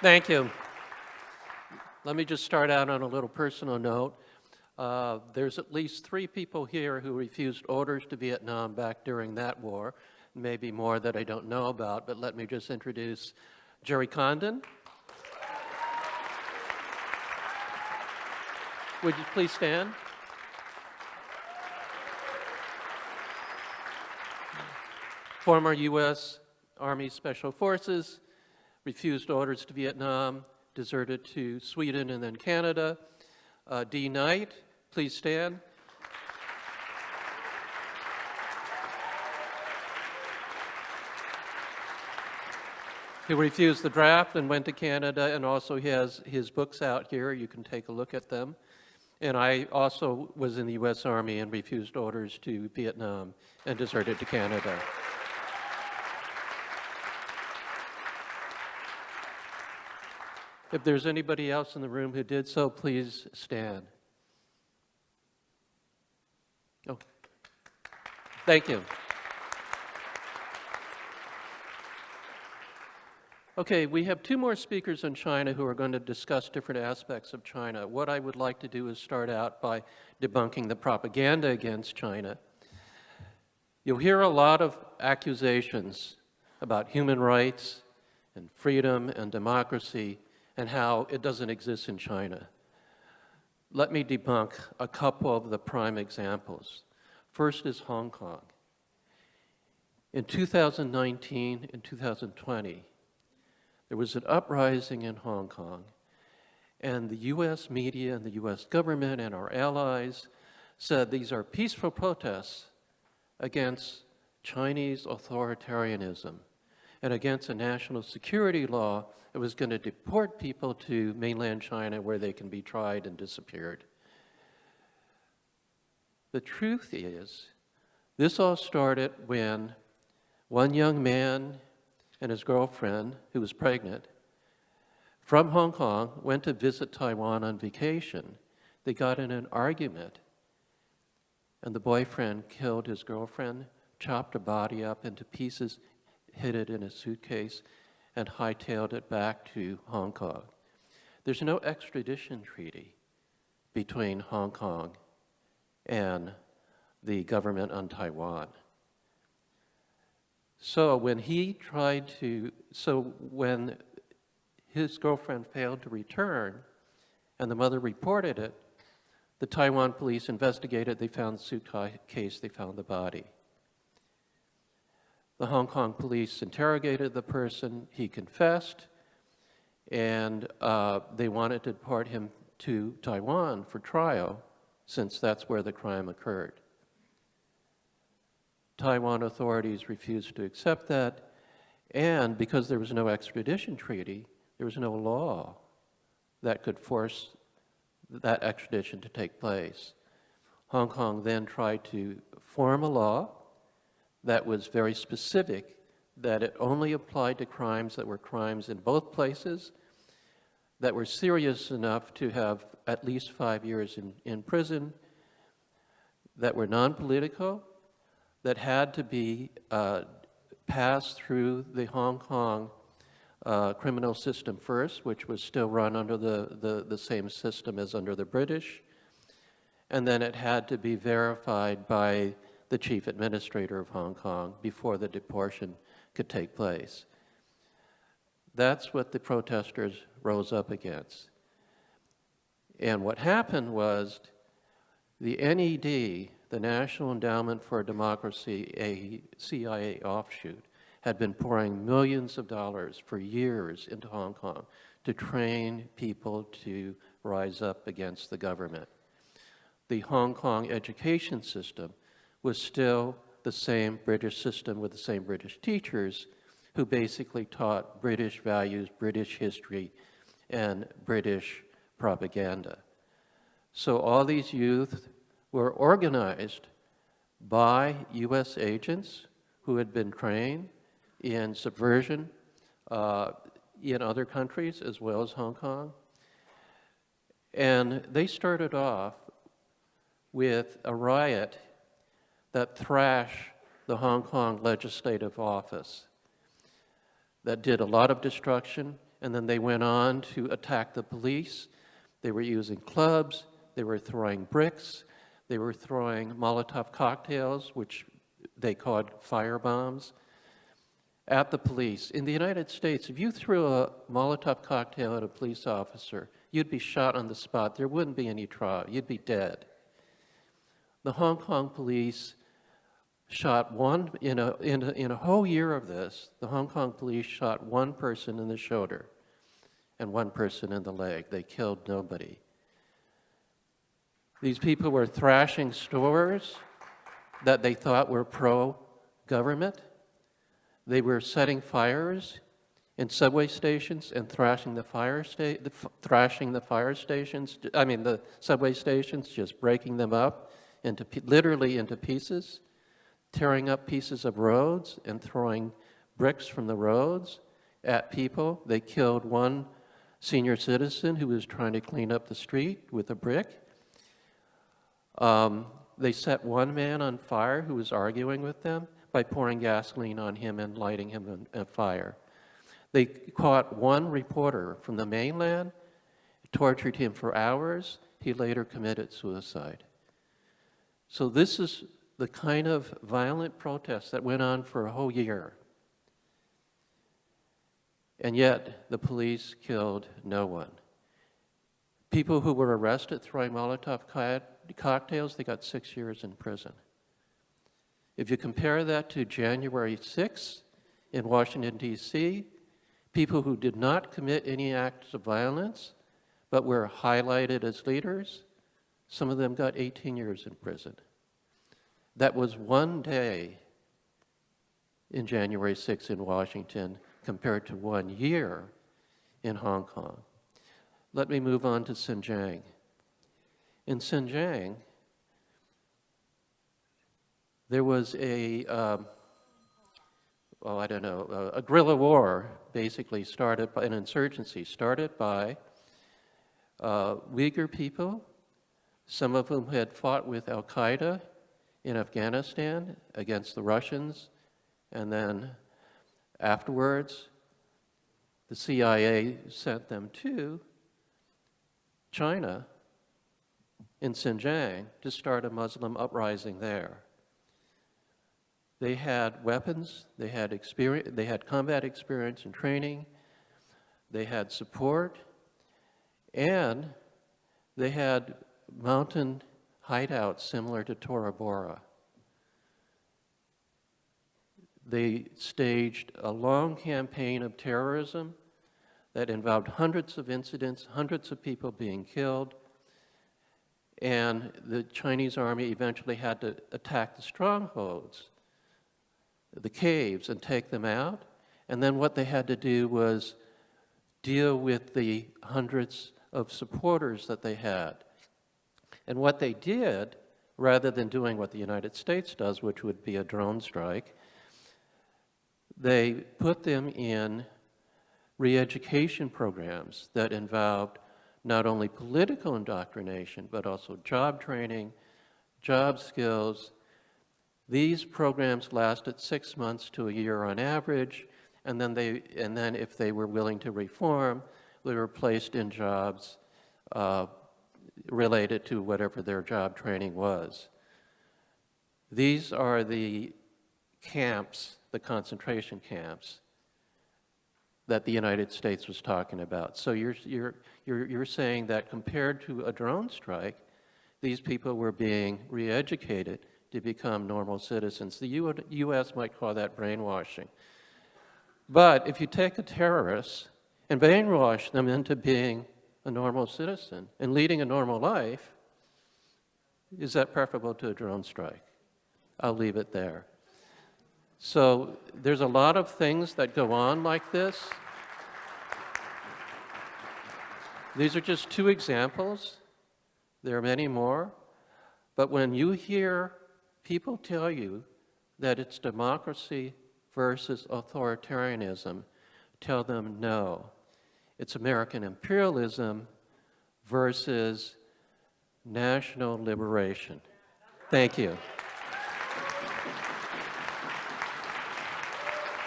Thank you. Let me just start out on a little personal note. There's at least 3 people here who refused orders to Vietnam back during that war, maybe more that I don't know about, but let me just introduce Jerry Condon. Would you please stand? Former U.S. Army Special Forces, refused orders to Vietnam, deserted to Sweden and then Canada. D. Knight, please stand. He refused the draft and went to Canada, and also he has his books out here. You can take a look at them. And I also was in the U.S. Army and refused orders to Vietnam and deserted to Canada. If there's anybody else in the room who did so, please stand. Oh, thank you. Okay, we have 2 more speakers on China who are going to discuss different aspects of China. What I would like to do is start out by debunking the propaganda against China. You'll hear a lot of accusations about human rights and freedom and democracy and how it doesn't exist in China. Let me debunk a couple of the prime examples. First is Hong Kong. In 2019 and 2020, there was an uprising in Hong Kong, and the U.S. media and the U.S. government and our allies said these are peaceful protests against Chinese authoritarianism and against a national security law that was going to deport people to mainland China where they can be tried and disappeared. The truth is, this all started when one young man and his girlfriend, who was pregnant, from Hong Kong, went to visit Taiwan on vacation. They got in an argument, and the boyfriend killed his girlfriend, chopped her body up into pieces, hid it in a suitcase, and hightailed it back to Hong Kong. There's no extradition treaty between Hong Kong and the government on Taiwan. So when his girlfriend failed to return and the mother reported it, the Taiwan police investigated, they found the suitcase, they found the body. The Hong Kong police interrogated the person, he confessed, and they wanted to deport him to Taiwan for trial, since that's where the crime occurred. Taiwan authorities refused to accept that, and because there was no extradition treaty, there was no law that could force that extradition to take place. Hong Kong then tried to form a law that was very specific, that it only applied to crimes that were crimes in both places, that were serious enough to have at least 5 years in prison, that were non-political, that had to be passed through the Hong Kong criminal system first, which was still run under the same system as under the British, and then it had to be verified by the chief administrator of Hong Kong before the deportation could take place. That's what the protesters rose up against. And what happened was the NED, the National Endowment for Democracy, a CIA offshoot, had been pouring millions of dollars for years into Hong Kong to train people to rise up against the government. The Hong Kong education system was still the same British system with the same British teachers who basically taught British values, British history, and British propaganda. So all these youth were organized by U.S. agents who had been trained in subversion in other countries as well as Hong Kong. And they started off with a riot that thrashed the Hong Kong Legislative Office, that did a lot of destruction and then they went on to attack the police. They were using clubs, they were throwing bricks, they were throwing Molotov cocktails, which they called firebombs, at the police. In the United States, if you threw a Molotov cocktail at a police officer, you'd be shot on the spot. There wouldn't be any trial. You'd be dead. The Hong Kong police shot one, in a whole year of this, the Hong Kong police shot one person in the shoulder and one person in the leg. They killed nobody. These people were thrashing stores that they thought were pro-government. They were setting fires in subway stations and thrashing the subway stations, just breaking them up literally into pieces, tearing up pieces of roads and throwing bricks from the roads at people. They killed one senior citizen who was trying to clean up the street with a brick. They set one man on fire who was arguing with them by pouring gasoline on him and lighting him on fire. They caught one reporter from the mainland, tortured him for hours. He later committed suicide. So this is the kind of violent protest that went on for a whole year. And yet, the police killed no one. People who were arrested throwing Molotov cocktails, they got 6 years in prison. If you compare that to January 6th in Washington, D.C., people who did not commit any acts of violence but were highlighted as leaders, some of them got 18 years in prison. That was one day in January 6th in Washington compared to 1 year in Hong Kong. Let me move on to Xinjiang. In Xinjiang, there was a guerrilla war, basically started by an insurgency, started by Uyghur people, some of whom had fought with Al-Qaeda in Afghanistan against the Russians, and then afterwards, the CIA sent them to China in Xinjiang to start a Muslim uprising there. They had weapons, they had experience, they had combat experience and training, they had support, and they had mountain hideouts similar to Tora Bora. They staged a long campaign of terrorism that involved hundreds of incidents, hundreds of people being killed, and the Chinese army eventually had to attack the strongholds, the caves, and take them out. And then what they had to do was deal with the hundreds of supporters that they had. And what they did, rather than doing what the United States does, which would be a drone strike, they put them in re-education programs that involved not only political indoctrination, but also job training, job skills. These programs lasted 6 months to a year on average, and then if they were willing to reform, they were placed in jobs related to whatever their job training was. These are the camps, the concentration camps, that the United States was talking about. So you're saying that compared to a drone strike, these people were being re-educated to become normal citizens. The U.S. might call that brainwashing. But if you take a terrorist and brainwash them into being a normal citizen and leading a normal life, is that preferable to a drone strike? I'll leave it there. So there's a lot of things that go on like this. These are just two examples. There are many more. But when you hear people tell you that it's democracy versus authoritarianism, tell them no. It's American imperialism versus national liberation. Thank you.